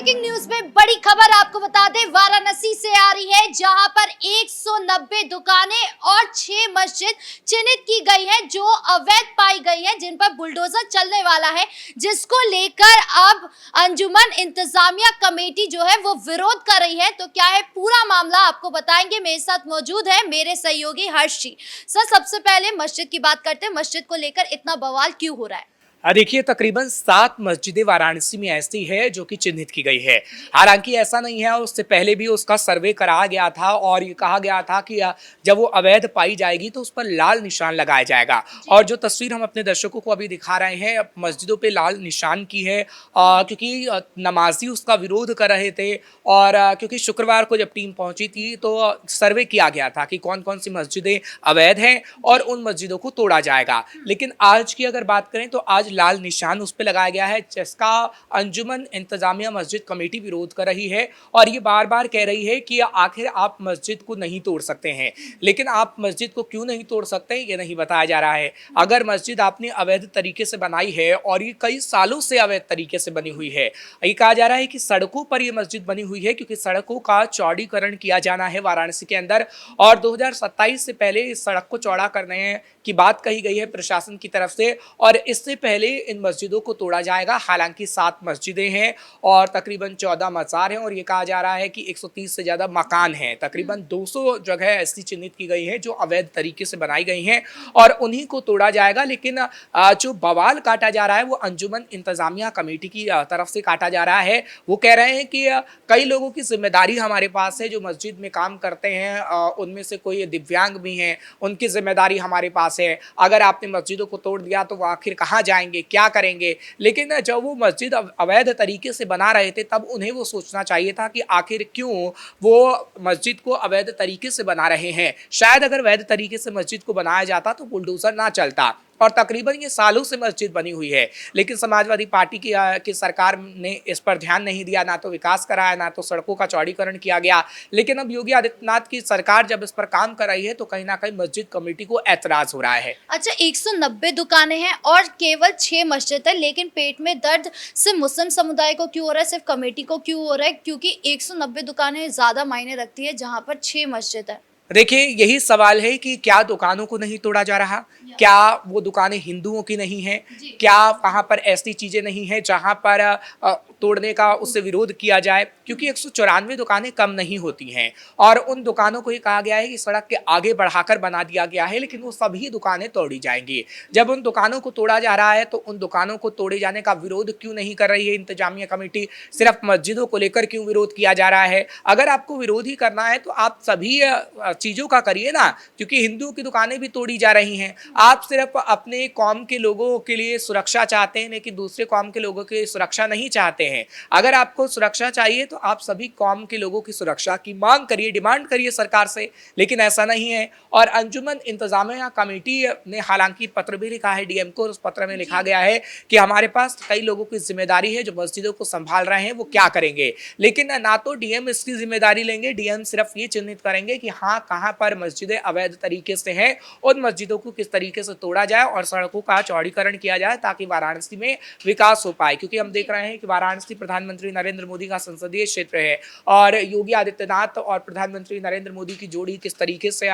Breaking news में बड़ी खबर आपको बता दें, वाराणसी से आ रही है, जहां पर 190 दुकानें और 6 मस्जिद चिन्हित की गई हैं जो अवैध पाई गई हैं, जिन पर बुलडोजर चलने वाला है, जिसको लेकर अब अंजुमन इंतजामिया कमेटी जो है वो विरोध कर रही है। तो क्या है पूरा मामला आपको बताएंगे। मेरे साथ मौजूद है मेरे सहयोगी हर्ष जी। सर, सबसे पहले मस्जिद की बात करते हैं, मस्जिद को लेकर इतना बवाल क्यों हो रहा है? देखिए, तकरीबन 7 मस्जिदें वाराणसी में ऐसी है जो कि चिन्हित की गई है। हालांकि ऐसा नहीं है, उससे पहले भी उसका सर्वे कराया गया था और ये कहा गया था कि जब वो अवैध पाई जाएगी तो उस पर लाल निशान लगाया जाएगा। और जो तस्वीर हम अपने दर्शकों को अभी दिखा रहे हैं, मस्जिदों पे लाल निशान की है, क्योंकि नमाजी उसका विरोध कर रहे थे। और क्योंकि शुक्रवार को जब टीम पहुंची थी तो सर्वे किया गया था कि कौन कौन सी मस्जिदें अवैध हैं और उन मस्जिदों को तोड़ा जाएगा। लेकिन आज की अगर बात करें तो आज लाल निशान उस पर लगाया गया है, जिसका अंजुमन इंतजामिया मस्जिद कमेटी विरोध कर रही है। और ये बार बार कह रही है कि आखिर आप मस्जिद को नहीं तोड़ सकते हैं। लेकिन आप मस्जिद को क्यों नहीं तोड़ सकते हैं ये नहीं बताया जा रहा है। अगर मस्जिद आपने अवैध तरीके से बनाई है और ये कई सालों से अवैध तरीके से बनी हुई है, ये कहा जा रहा है कि सड़कों पर ये मस्जिद बनी हुई है, क्योंकि सड़कों का चौड़ीकरण किया जाना है वाराणसी के अंदर। और 2027 से पहले इस सड़क को चौड़ा करने की बात कही गई है प्रशासन की तरफ से, और इससे पहले इन मस्जिदों को तोड़ा जाएगा। हालांकि 7 मस्जिदें हैं और तकरीबन 14 मज़ार हैं, और ये कहा जा रहा है कि 130 से ज़्यादा मकान हैं। तकरीबन 200 जगह ऐसी चिन्हित की गई है जो अवैध तरीके से बनाई गई हैं और उन्हीं को तोड़ा जाएगा। लेकिन जो बवाल काटा जा रहा है वो अंजुमन इंतजामिया कमेटी की तरफ से काटा जा रहा है। वो कह रहे हैं कि कई लोगों की जिम्मेदारी हमारे पास है जो मस्जिद में काम करते हैं, उनमें से कोई दिव्यांग भी हैं, उनकी जिम्मेदारी हमारे पास है। अगर आपने मस्जिदों को तोड़ दिया तो वो आखिर कहाँ जाएंगे, क्या करेंगे? लेकिन जब वो मस्जिद अवैध तरीके से बना रहे थे तब उन्हें वो सोचना चाहिए था कि आखिर क्यों वो मस्जिद को अवैध तरीके से बना रहे हैं। शायद अगर वैध तरीके से मस्जिद को बनाया जाता तो बुलडोजर ना चलता। और तकरीबन ये सालों से मस्जिद बनी हुई है, लेकिन समाजवादी पार्टी की सरकार ने इस पर ध्यान नहीं दिया। ना तो विकास कराया, ना तो सड़कों का चौड़ीकरण किया गया। लेकिन अब योगी आदित्यनाथ की सरकार जब इस पर काम कर रही है तो कहीं ना कहीं मस्जिद कमेटी को ऐतराज हो रहा है। अच्छा, 190 दुकानें हैं और केवल 6 मस्जिद है, लेकिन पेट में दर्द सिर्फ मुस्लिम समुदाय को क्यों हो रहा है, सिर्फ कमेटी को क्यों हो रहा है? क्योंकि 190 दुकानें ज्यादा मायने रखती है जहां पर 6 मस्जिद है। देखिए, यही सवाल है कि क्या दुकानों को नहीं तोड़ा जा रहा? क्या वो दुकानें हिंदुओं की नहीं हैं? क्या वहाँ पर ऐसी चीज़ें नहीं हैं जहाँ पर तोड़ने का उससे विरोध किया जाए? क्योंकि 194 दुकानें कम नहीं होती हैं और उन दुकानों को ये कहा गया है कि सड़क के आगे बढ़ाकर बना दिया गया है, लेकिन वो सभी दुकानें तोड़ी जाएंगी। जब उन दुकानों को तोड़ा जा रहा है तो उन दुकानों को तोड़े जाने का विरोध क्यों नहीं कर रही है इंतजामिया कमेटी? सिर्फ मस्जिदों को लेकर क्यों विरोध किया जा रहा है? अगर आपको विरोध ही करना है तो आप सभी चीज़ों का करिए ना, क्योंकि हिंदुओं की दुकानें भी तोड़ी जा रही हैं। आप सिर्फ अपने कौम के लोगों के लिए सुरक्षा चाहते हैं, लेकिन दूसरे कौम के लोगों की सुरक्षा नहीं चाहते हैं। अगर आपको सुरक्षा चाहिए तो आप सभी कौम के लोगों की सुरक्षा की मांग करिए, डिमांड करिए सरकार से, लेकिन ऐसा नहीं है। और अंजुमन इंतजामिया कमेटी ने हालांकि पत्र भी लिखा है डीएम को, उस पत्र में लिखा गया है कि हमारे पास कई लोगों की जिम्मेदारी है जो मस्जिदों को संभाल रहे हैं, वो क्या करेंगे। लेकिन ना तो डीएम इसकी जिम्मेदारी लेंगे, डीएम सिर्फ ये चिन्हित करेंगे कि हाँ, कहाँ पर मस्जिदें अवैध तरीके से हैं, उन मस्जिदों को किस तरीके से तोड़ा जाए और सड़कों का चौड़ीकरण किया जाए ताकि वाराणसी में विकास हो पाए। क्योंकि हम देख रहे हैं कि वाराणसी प्रधानमंत्री नरेंद्र मोदी का संसदीय क्षेत्र है और योगी आदित्यनाथ और प्रधानमंत्री नरेंद्र मोदी की जोड़ी किस तरीके से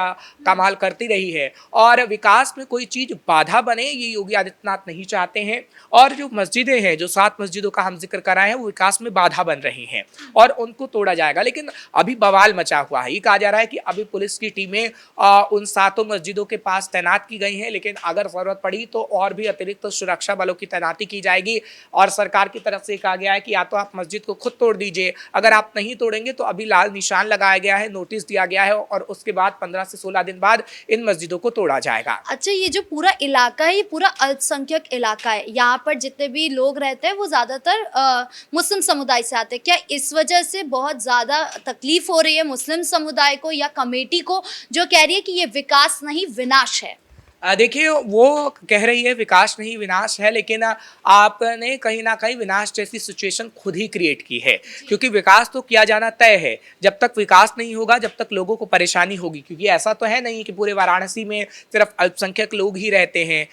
कमाल करती रही है, और विकास में कोई चीज बाधा बने ये योगी आदित्यनाथ नहीं चाहते हैं। और जो मस्जिदें हैं, जो 7 मस्जिदों का हम जिक्र कर रहे हैं, वो विकास में बाधा बन रही हैं और उनको तोड़ा जाएगा। लेकिन अभी बवाल मचा हुआ है। ये कहा जा रहा है कि अभी पुलिस की टीमें उन 7 मस्जिदों के पास तैनात की गई हैं, लेकिन अगर जरूरत पड़ी तो और भी अतिरिक्त सुरक्षा बलों की तैनाती की जाएगी। और सरकार की तरफ से कहा गया है कि या तो आप मस्जिद को खुद तोड़ दीजिए, अगर आप नहीं तोड़ेंगे तो अभी लाल निशान लगाया गया है, नोटिस दिया गया है और उसके बाद 15 से 16 दिन बाद इन मस्जिदों को तोड़ा जाएगा। अच्छा, ये जो पूरा इलाका है, ये पूरा अल्पसंख्यक इलाका है, यहाँ पर जितने भी लोग रहते हैं वो ज्यादातर मुस्लिम समुदाय से आते हैं। क्या इस वजह से बहुत ज्यादा तकलीफ हो रही है मुस्लिम समुदाय को या कमेटी को, जो कह रही है कि ये विकास नहीं विनाश है? देखिए वो कह रही है विकास नहीं विनाश है, लेकिन आपने कहीं ना कहीं विनाश जैसी सिचुएशन खुद ही क्रिएट की है, क्योंकि विकास तो किया जाना तय है। जब तक विकास नहीं होगा जब तक लोगों को परेशानी होगी, क्योंकि ऐसा तो है नहीं कि पूरे वाराणसी में सिर्फ अल्पसंख्यक लोग ही रहते हैं,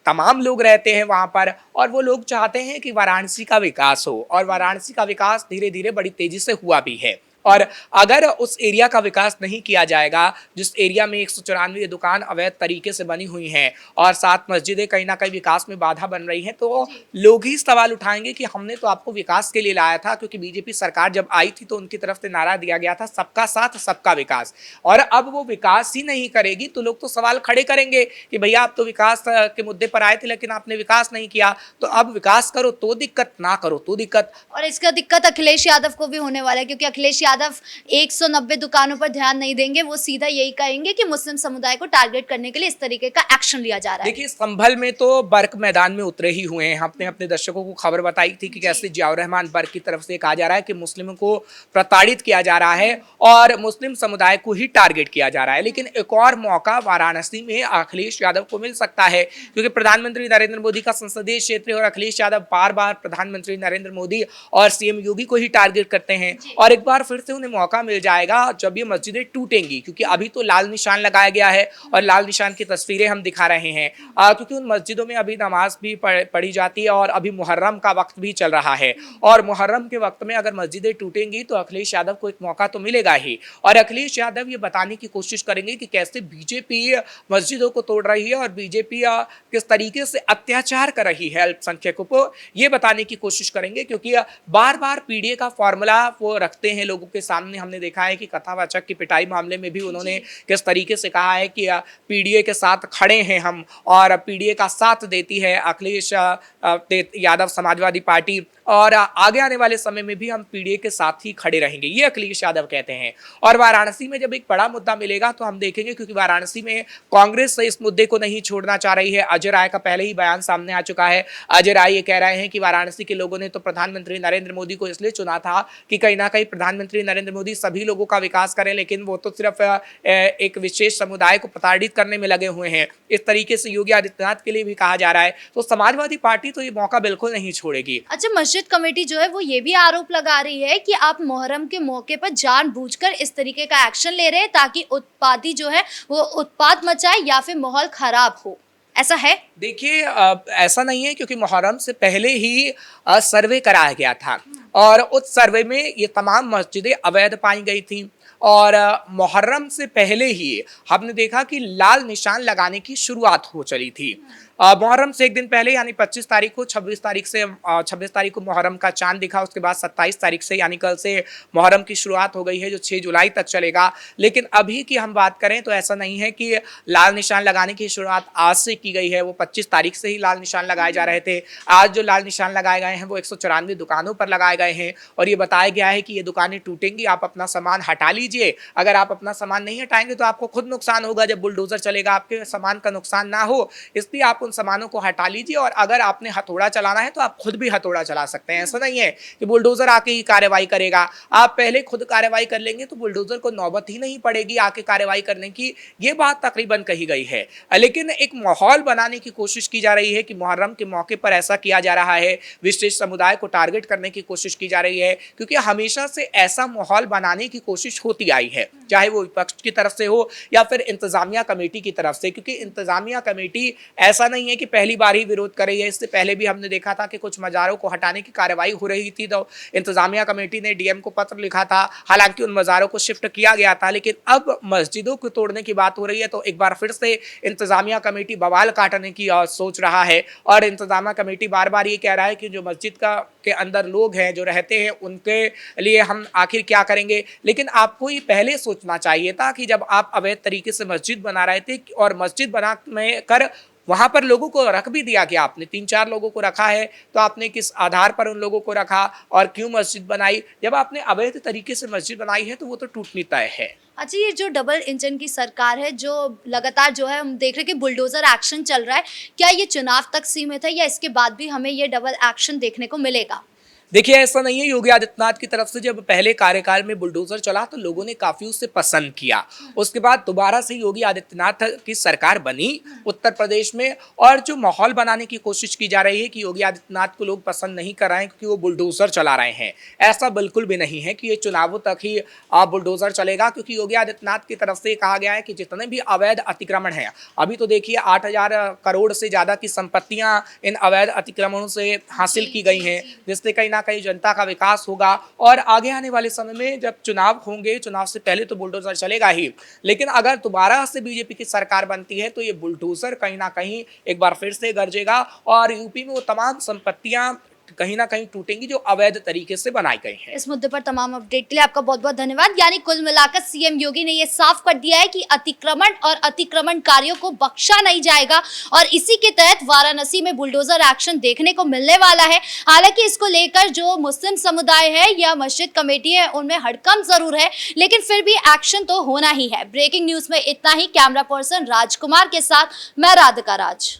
तमाम लोग रहते हैं वहां पर, और वो लोग चाहते हैं कि वाराणसी का विकास हो, और वाराणसी का विकास धीरे धीरे बड़ी तेजी से हुआ भी है। और अगर उस एरिया का विकास नहीं किया जाएगा, जिस एरिया में 194 दुकान अवैध तरीके से बनी हुई हैं और 7 मस्जिदें कहीं ना कहीं विकास में बाधा बन रही हैं, तो लोग ही सवाल उठाएंगे कि हमने तो आपको विकास के लिए लाया था, क्योंकि बीजेपी सरकार जब आई थी तो उनकी तरफ से नारा दिया गया था सबका साथ सबका विकास, और अब वो विकास ही नहीं करेगी तो लोग तो सवाल खड़े करेंगे कि भैया आप तो विकास के मुद्दे पर आए थे लेकिन आपने विकास नहीं किया, तो अब विकास करो तो दिक्कत, ना करो तो दिक्कत। और इसका दिक्कत अखिलेश यादव को भी होने वाला है, क्योंकि अखिलेश यादव 190 दुकानों पर ध्यान नहीं देंगे। वो सीधा यही कहेंगे कि मुस्लिम समुदाय को टारगेट करने के लिए इस तरीके का एक्शन लिया जा रहा है। देखिए संभल में तो बर्क मैदान में उतरे ही हुए हैं। हमने अपने दर्शकों को खबर बताई थी कि कैसे जियाउर रहमान बर्क की तरफ से कहा जा रहा है कि मुस्लिमों को प्रताड़ित किया जा रहा है और मुस्लिम समुदाय को ही टारगेट किया जा रहा है। लेकिन एक और मौका वाराणसी में अखिलेश यादव को मिल सकता है, क्योंकि प्रधानमंत्री नरेंद्र मोदी का संसदीय क्षेत्र है और अखिलेश यादव बार बार प्रधानमंत्री नरेंद्र मोदी और सीएम योगी को ही टारगेट करते हैं, और एक बार फिर से उन्हें मौका मिल जाएगा जब ये मस्जिदें टूटेंगी, क्योंकि अभी तो लाल निशान लगाया गया है और लाल निशान की तस्वीरें हम दिखा रहे हैं, क्योंकि उन मस्जिदों में अभी नमाज भी पढ़ी जाती है और अभी मुहर्रम का वक्त भी चल रहा है, और मुहर्रम के वक्त में अगर मस्जिदें टूटेंगी तो अखिलेश यादव को एक मौका तो मिलेगा ही, और अखिलेश यादव ये बताने की कोशिश करेंगे कि कैसे बीजेपी मस्जिदों को तोड़ रही है और बीजेपी किस तरीके से अत्याचार कर रही है अल्पसंख्यकों को, ये बताने की कोशिश करेंगे, क्योंकि बार बार पीडीए का फॉर्मूला वो रखते हैं लोगों के सामने। हमने देखा है कि कथावाचक की पिटाई मामले में भी उन्होंने किस तरीके से कहा है कि पीडीए के साथ खड़े हैं हम, और पीडीए का साथ देती है अखिलेश यादव समाजवादी पार्टी, और आगे आने वाले समय में भी हम पीडीए के साथ ही खड़े रहेंगे, ये अखिलेश यादव कहते हैं। और वाराणसी में जब एक बड़ा मुद्दा मिलेगा तो हम देखेंगे, क्योंकि वाराणसी में कांग्रेस इस मुद्दे को नहीं छोड़ना चाह रही है। अजय राय का पहले ही बयान सामने आ चुका है। अजय राय ये कह रहे हैं कि वाराणसी के लोगों ने तो प्रधानमंत्री नरेंद्र मोदी को इसलिए चुना था कि कहीं ना कहीं प्रधानमंत्री नरेंद्र मोदी सभी लोगों का विकास करें, लेकिन वो तो सिर्फ एक विशेष समुदाय को प्रताड़ित करने में लगे हुए हैं। इस तरीके से योगी आदित्यनाथ के लिए भी कहा जा रहा है, तो समाजवादी पार्टी तो ये मौका बिल्कुल नहीं छोड़ेगी। अच्छा, मस्जिद कमेटी जो है वो ये भी आरोप लगा रही है कि आप मुहर्रम के मौके पर जानबूझकर इस तरीके का एक्शन ले रहे हैं ताकि उत्पादी जो है वो उत्पाद मचाए या फिर माहौल खराब हो, ऐसा है? देखिए ऐसा नहीं है, क्योंकि मुहर्रम से पहले ही सर्वे कराया गया था और उस सर्वे में ये तमाम मस्जिदें अवैध पाई गई थी, और मुहर्रम से पहले ही हमने देखा कि लाल निशान लगाने की शुरुआत हो चली थी। मुहर्रम से एक दिन पहले यानी 25 तारीख को 26 तारीख को मुहर्रम का चांद दिखा, उसके बाद 27 तारीख से यानी कल से मुहर्रम की शुरुआत हो गई है जो 6 जुलाई तक चलेगा। लेकिन अभी की हम बात करें तो ऐसा नहीं है कि लाल निशान लगाने की शुरुआत आज से की गई है, वो 25 तारीख से ही लाल निशान लगाए जा रहे थे। आज जो लाल निशान लगाए गए हैं वो 194 दुकानों पर लगाए गए हैं, और ये बताया गया है कि ये दुकानें टूटेंगी, आप अपना सामान हटा लीजिए। अगर आप अपना सामान नहीं हटाएंगे तो आपको खुद नुकसान होगा, जब बुलडोजर चलेगा आपके सामान का नुकसान ना हो, इसलिए आप सामानों को हटा लीजिए। और अगर आपने हथौड़ा चलाना है तो आप खुद भी हथौड़ा चला सकते हैं, ऐसा नहीं है कि बुलडोजर आके ही कार्रवाई करेगा। आप पहले खुद कार्रवाई कर लेंगे तो बुलडोजर को नौबत ही नहीं पड़ेगी आके कार्रवाई करने की, ये बात तकरीबन कही गई है। लेकिन एक माहौल बनाने की कोशिश की जा रही है कि मुहर्रम के मौके पर ऐसा किया जा रहा है, विशेष समुदाय को टारगेट करने की कोशिश की जा रही है, क्योंकि हमेशा से ऐसा माहौल बनाने की कोशिश होती आई है, चाहे वो विपक्ष की तरफ से हो या फिर इंतजामिया कमेटी की तरफ से, क्योंकि इंतजामिया कमेटी ऐसा नहीं है कि पहली बार ही विरोध कर रही है। इससे पहले भी हमने देखा था कि कुछ मज़ारों को हटाने की कार्रवाई हो रही थी तो इंतजामिया कमेटी ने डीएम को पत्र लिखा था, हालांकि उन मज़ारों को शिफ्ट किया गया था। लेकिन अब मस्जिदों को तोड़ने की बात हो रही है तो एक बार फिर से इंतजामिया कमेटी बवाल काटने की सोच रहा है, और इंतजामिया कमेटी बार बार ये कह रहा है कि जो मस्जिद के अंदर लोग हैं जो रहते हैं उनके लिए हम आखिर क्या करेंगे। लेकिन आपको ये पहले सोचना चाहिए था कि जब आप अवैध तरीके से मस्जिद बना रहे थे और मस्जिद बना कर वहां पर लोगों को रख भी दिया गया, आपने 3-4 लोगों को रखा है तो आपने किस आधार पर उन लोगों को रखा और क्यों मस्जिद बनाई? जब आपने अवैध तरीके से मस्जिद बनाई है तो वो तो टूटनी तय है। अच्छा, ये जो डबल इंजन की सरकार है जो लगातार जो है हम देख रहे हैं कि बुलडोजर एक्शन चल रहा है, क्या ये चुनाव तक सीमित है या इसके बाद भी हमें ये डबल एक्शन देखने को मिलेगा? देखिए ऐसा नहीं है, योगी आदित्यनाथ की तरफ से जब पहले कार्यकाल में बुलडोजर चला तो लोगों ने काफी उससे पसंद किया। उसके बाद दोबारा से योगी आदित्यनाथ की सरकार बनी उत्तर प्रदेश में, और जो माहौल बनाने की कोशिश की जा रही है कि योगी आदित्यनाथ को लोग पसंद नहीं कर रहे हैं क्योंकि वो बुलडोजर चला रहे हैं, ऐसा बिल्कुल भी नहीं है कि ये चुनावों तक ही बुलडोजर चलेगा। क्योंकि योगी आदित्यनाथ की तरफ से कहा गया है कि जितने भी अवैध अतिक्रमण हैं, अभी तो देखिए 8,000 करोड़ से ज्यादा की संपत्तियां इन अवैध अतिक्रमणों से हासिल की गई हैं, जिससे कहीं ना कहीं जनता का विकास होगा। और आगे आने वाले समय में जब चुनाव होंगे, चुनाव से पहले तो बुलडोजर चलेगा ही, लेकिन अगर दोबारा से बीजेपी की सरकार बनती है तो ये बुलडोजर कहीं ना कहीं एक बार फिर से गरजेगा और यूपी में वो तमाम संपत्तियां कहीं ना कहीं टूटेंगी जो अवैध तरीके से बनाई गई हैं। इस मुद्दे पर तमाम अपडेट के लिए आपका बहुत बहुत धन्यवाद। यानी कुल मिलाकर सीएम योगी ने ये साफ कर दिया है कि अतिक्रमण और अतिक्रमणकारियों को बख्शा नहीं जाएगा और इसी के तहत वाराणसी में बुलडोजर एक्शन देखने को मिलने वाला है। हालांकि इसको लेकर जो मुस्लिम समुदाय है या मस्जिद कमेटी है उनमें हड़कंप जरूर है, लेकिन फिर भी एक्शन तो होना ही है। ब्रेकिंग न्यूज में इतना ही। कैमरा पर्सन राजकुमार के साथ मैं राधिका राज।